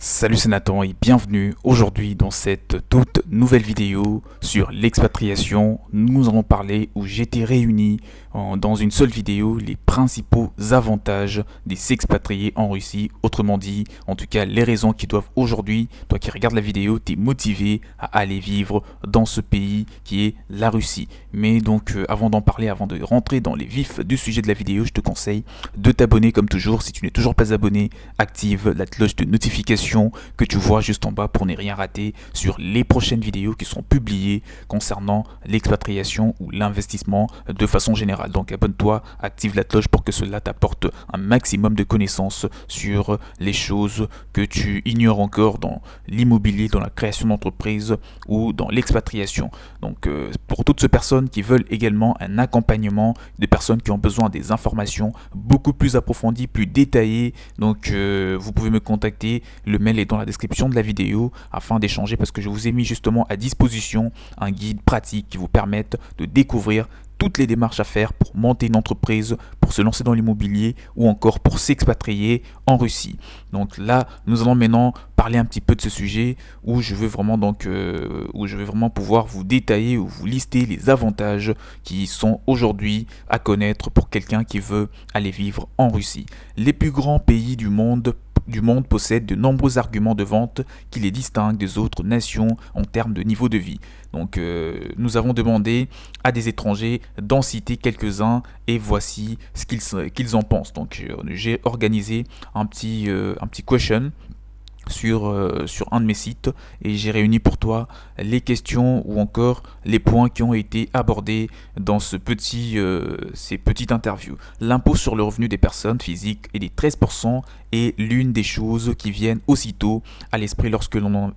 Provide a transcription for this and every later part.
Salut, c'est Nathan et bienvenue aujourd'hui dans cette toute nouvelle vidéo sur l'expatriation. Nous allons parler où j'étais réuni dans une seule vidéo les principaux avantages des s'expatrier en Russie. Autrement dit, en tout cas les raisons qui doivent aujourd'hui, toi qui regardes la vidéo, t'es motivé à aller vivre dans ce pays qui est la Russie. Mais donc avant d'en parler, avant de rentrer dans les vifs du sujet de la vidéo, je te conseille de t'abonner comme toujours. Si tu n'es toujours pas abonné, active la cloche de notification que tu vois juste en bas pour ne rien rater sur les prochaines vidéos qui seront publiées concernant l'expatriation ou l'investissement de façon générale. Donc abonne-toi, active la cloche pour que cela t'apporte un maximum de connaissances sur les choses que tu ignores encore dans l'immobilier, dans la création d'entreprise ou dans l'expatriation. Donc pour toutes ces personnes qui veulent également un accompagnement, des personnes qui ont besoin des informations beaucoup plus approfondies, plus détaillées, donc vous pouvez me contacter. Le mail est dans la description de la vidéo afin d'échanger parce que je vous ai mis justement à disposition un guide pratique qui vous permette de découvrir toutes les démarches à faire pour monter une entreprise, pour se lancer dans l'immobilier ou encore pour s'expatrier en Russie. Donc là, nous allons maintenant parler un petit peu de ce sujet où je vais vraiment pouvoir vous détailler ou vous lister les avantages qui sont aujourd'hui à connaître pour quelqu'un qui veut aller vivre en Russie. Les plus grands pays du monde possèdent de nombreux arguments de vente qui les distinguent des autres nations en termes de niveau de vie. Donc nous avons demandé à des étrangers d'en citer quelques-uns et voici ce qu'ils en pensent. Donc j'ai organisé un petit question sur un de mes sites et j'ai réuni pour toi les questions ou encore les points qui ont été abordés dans ces petites interviews. L'impôt sur le revenu des personnes physiques est des 13% est l'une des choses qui viennent aussitôt à l'esprit lorsque l'on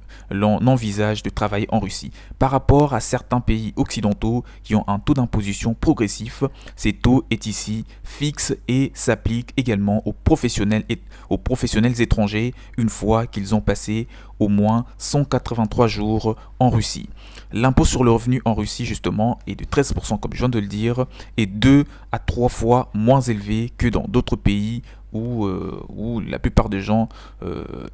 envisage de travailler en Russie. Par rapport à certains pays occidentaux qui ont un taux d'imposition progressif, ces taux est ici fixe et s'applique également aux professionnels étrangers une fois qu'ils ont passé au moins 183 jours en Russie. L'impôt sur le revenu en Russie justement est de 13% comme je viens de le dire et 2 à 3 fois moins élevé que dans d'autres pays où la plupart des gens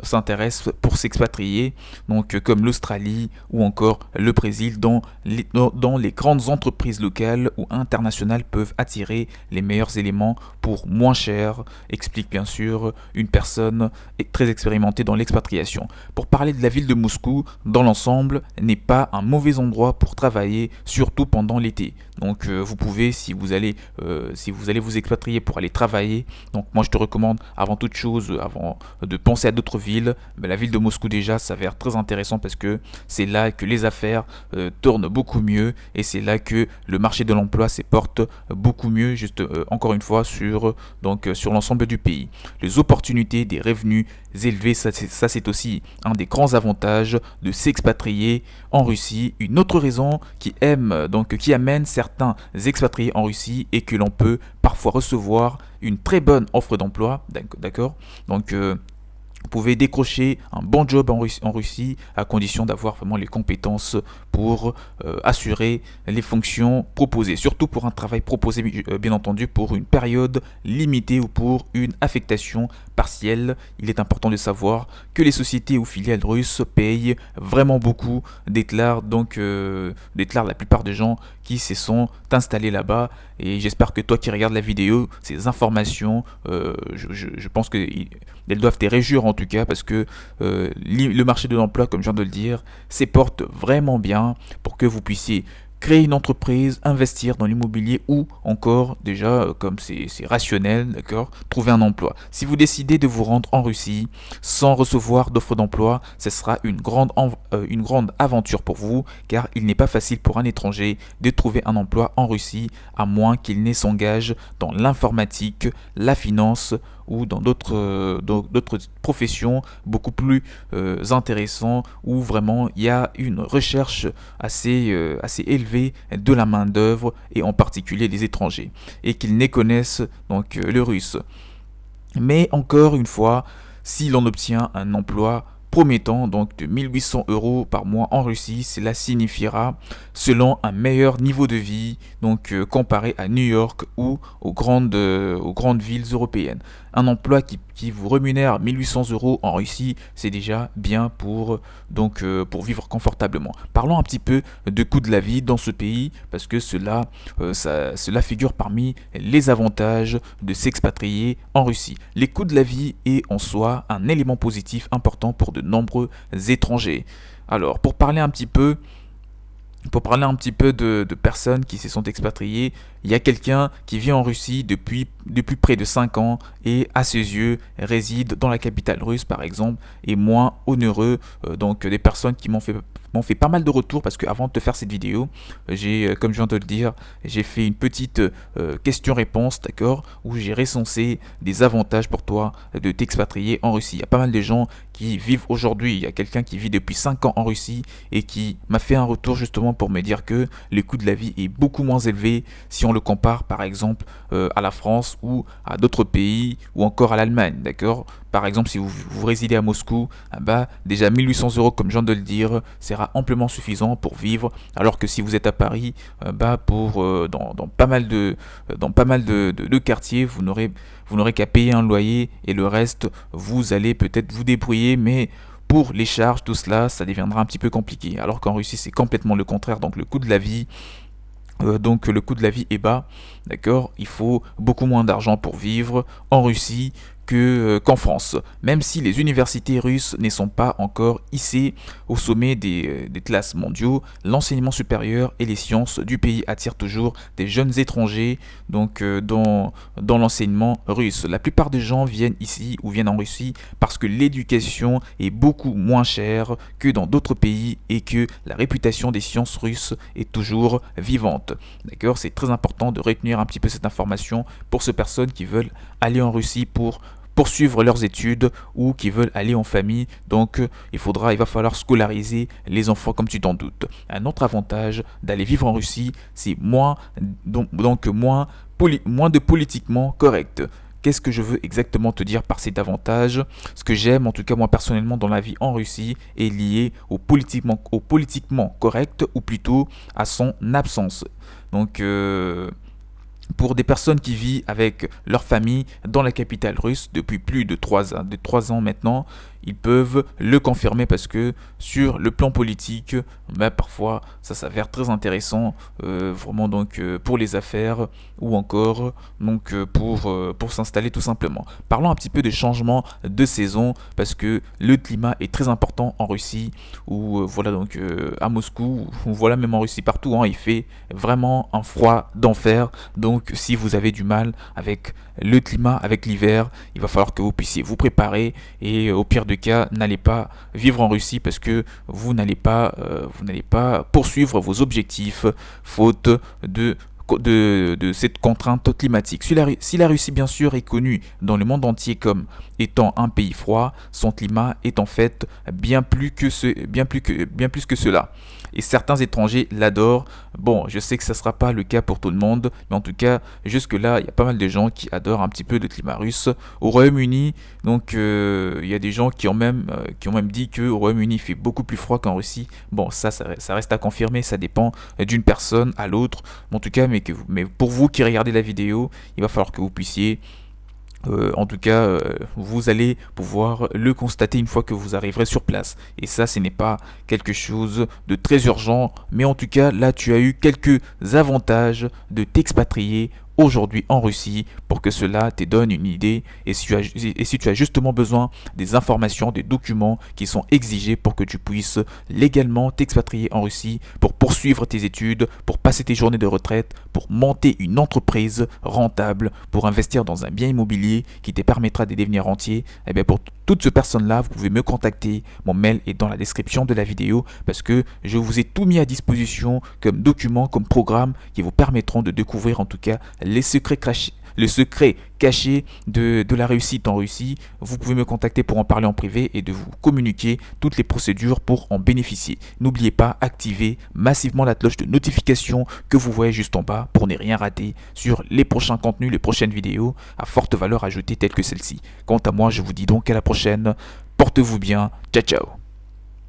s'intéressent pour s'expatrier, donc comme l'Australie ou encore le Brésil, dont les grandes entreprises locales ou internationales peuvent attirer les meilleurs éléments pour moins cher, explique bien sûr une personne très expérimentée dans l'expatriation. Pour parler de la ville de Moscou, dans l'ensemble, n'est pas un mauvais endroit pour travailler, surtout pendant l'été. Donc vous pouvez, si vous allez vous expatrier pour aller travailler, donc moi je te recommande avant toute chose, avant de penser à d'autres villes, la ville de Moscou déjà s'avère très intéressant parce que c'est là que les affaires tournent beaucoup mieux et c'est là que le marché de l'emploi se porte beaucoup mieux, juste encore une fois sur l'ensemble du pays. Les opportunités des revenus élevés, ça c'est aussi un des grands avantages de s'expatrier en Russie. Une autre raison qui amène certains expatriés en Russie et que l'on peut parfois recevoir une très bonne offre d'emploi, d'accord. Donc vous pouvez décrocher un bon job en Russie à condition d'avoir vraiment les compétences pour assurer les fonctions proposées, surtout pour un travail proposé bien entendu pour une période limitée ou pour une affectation partielle. Il est important de savoir que les sociétés ou filiales russes payent vraiment beaucoup, déclarent la plupart des gens qui se sont installés là-bas et j'espère que toi qui regardes la vidéo, ces informations, je pense qu'elles doivent te réjouir en tout cas parce que le marché de l'emploi, comme je viens de le dire, se porte vraiment bien pour que vous puissiez créer une entreprise, investir dans l'immobilier ou encore déjà comme c'est rationnel, d'accord, trouver un emploi. Si vous décidez de vous rendre en Russie sans recevoir d'offre d'emploi, ce sera une grande aventure pour vous car il n'est pas facile pour un étranger de trouver un emploi en Russie à moins qu'il ne s'engage dans l'informatique, la finance ou dans d'autres professions beaucoup plus intéressantes où vraiment il y a une recherche assez élevée de la main d'œuvre et en particulier des étrangers et qu'ils ne connaissent donc le russe. Mais encore une fois, si l'on obtient un emploi promettant donc de 1800 € par mois en Russie, cela signifiera selon un meilleur niveau de vie donc comparé à New York ou aux grandes villes européennes. un emploi qui vous rémunère 1800 euros en Russie, c'est déjà bien pour vivre confortablement. Parlons un petit peu de coût de la vie dans ce pays parce que cela figure parmi les avantages de s'expatrier en Russie. Les coûts de la vie est en soi un élément positif important pour de nombreux étrangers. Alors, pour parler un petit peu de personnes qui se sont expatriées, il y a quelqu'un qui vit en Russie depuis près de 5 ans et à ses yeux réside dans la capitale russe par exemple et moins onéreux. Donc des personnes qui m'ont fait pas mal de retours parce qu'avant de te faire cette vidéo, comme je viens de le dire, j'ai fait une petite question-réponse, d'accord, où j'ai recensé des avantages pour toi de t'expatrier en Russie. Il y a pas mal de gens qui vivent aujourd'hui, il y a quelqu'un qui vit depuis 5 ans en Russie et qui m'a fait un retour justement pour me dire que le coût de la vie est beaucoup moins élevé si on le compare par exemple à la France ou à d'autres pays ou encore à l'Allemagne, d'accord. Par exemple, si vous résidez à Moscou, déjà 1800 euros, comme je viens de le dire, sera amplement suffisant pour vivre, alors que si vous êtes à Paris, dans pas mal de quartiers, vous n'aurez qu'à payer un loyer et le reste, vous allez peut-être vous débrouiller, mais pour les charges, tout cela, ça deviendra un petit peu compliqué. Alors qu'en Russie, c'est complètement le contraire. Donc le coût de la vie est bas, d'accord. Il faut beaucoup moins d'argent pour vivre en Russie qu'en France. Même si les universités russes ne sont pas encore hissées au sommet des classes mondiaux, l'enseignement supérieur et les sciences du pays attirent toujours des jeunes étrangers dans l'enseignement russe. La plupart des gens viennent ici ou viennent en Russie parce que l'éducation est beaucoup moins chère que dans d'autres pays et que la réputation des sciences russes est toujours vivante. D'accord, c'est très important de retenir un petit peu cette information pour ces personnes qui veulent aller en Russie pour poursuivre leurs études ou qui veulent aller en famille. Donc il va falloir scolariser les enfants comme tu t'en doutes. Un autre avantage d'aller vivre en Russie, c'est moins de politiquement correct. Qu'est-ce que je veux exactement te dire par cet avantage? Ce que j'aime, en tout cas moi personnellement dans la vie en Russie, est lié au politiquement correct ou plutôt à son absence. Donc pour des personnes qui vivent avec leur famille dans la capitale russe depuis plus de 3 ans maintenant, ils peuvent le confirmer parce que sur le plan politique, parfois ça s'avère très intéressant vraiment pour les affaires ou encore pour s'installer tout simplement. Parlons un petit peu des changements de saison parce que le climat est très important en Russie ou à Moscou ou voilà même en Russie partout, il fait vraiment un froid d'enfer. Donc si vous avez du mal avec le climat, avec l'hiver, il va falloir que vous puissiez vous préparer et au pire des cas, n'allez pas vivre en Russie parce que vous n'allez pas poursuivre vos objectifs faute de cette contrainte climatique. Si la Russie bien sûr est connue dans le monde entier comme étant un pays froid, son climat est en fait bien plus que cela. Et certains étrangers l'adorent. Bon, je sais que ça ne sera pas le cas pour tout le monde, mais en tout cas, jusque-là, il y a pas mal de gens qui adorent un petit peu le climat russe. Au Royaume-Uni, il y a des gens qui ont même dit qu'au Royaume-Uni, il fait beaucoup plus froid qu'en Russie. Bon, ça reste à confirmer, ça dépend d'une personne à l'autre. En tout cas, mais pour vous qui regardez la vidéo, il va falloir que vous puissiez vous allez pouvoir le constater une fois que vous arriverez sur place. Et ça, ce n'est pas quelque chose de très urgent. Mais en tout cas, là, tu as eu quelques avantages de t'expatrier aujourd'hui en Russie pour que cela te donne une idée et si tu as justement besoin des informations, des documents qui sont exigés pour que tu puisses légalement t'expatrier en Russie pour poursuivre tes études, pour passer tes journées de retraite, pour monter une entreprise rentable, pour investir dans un bien immobilier qui te permettra de devenir rentier, pour toutes ces personnes-là, vous pouvez me contacter. Mon mail est dans la description de la vidéo parce que je vous ai tout mis à disposition comme documents, comme programmes qui vous permettront de découvrir en tout cas les secrets cachés de la réussite en Russie. Vous pouvez me contacter pour en parler en privé et de vous communiquer toutes les procédures pour en bénéficier. N'oubliez pas, activez massivement la cloche de notification que vous voyez juste en bas pour ne rien rater sur les prochains contenus, les prochaines vidéos à forte valeur ajoutée telles que celle-ci. Quant à moi, je vous dis donc à la prochaine. Portez-vous bien. Ciao, ciao.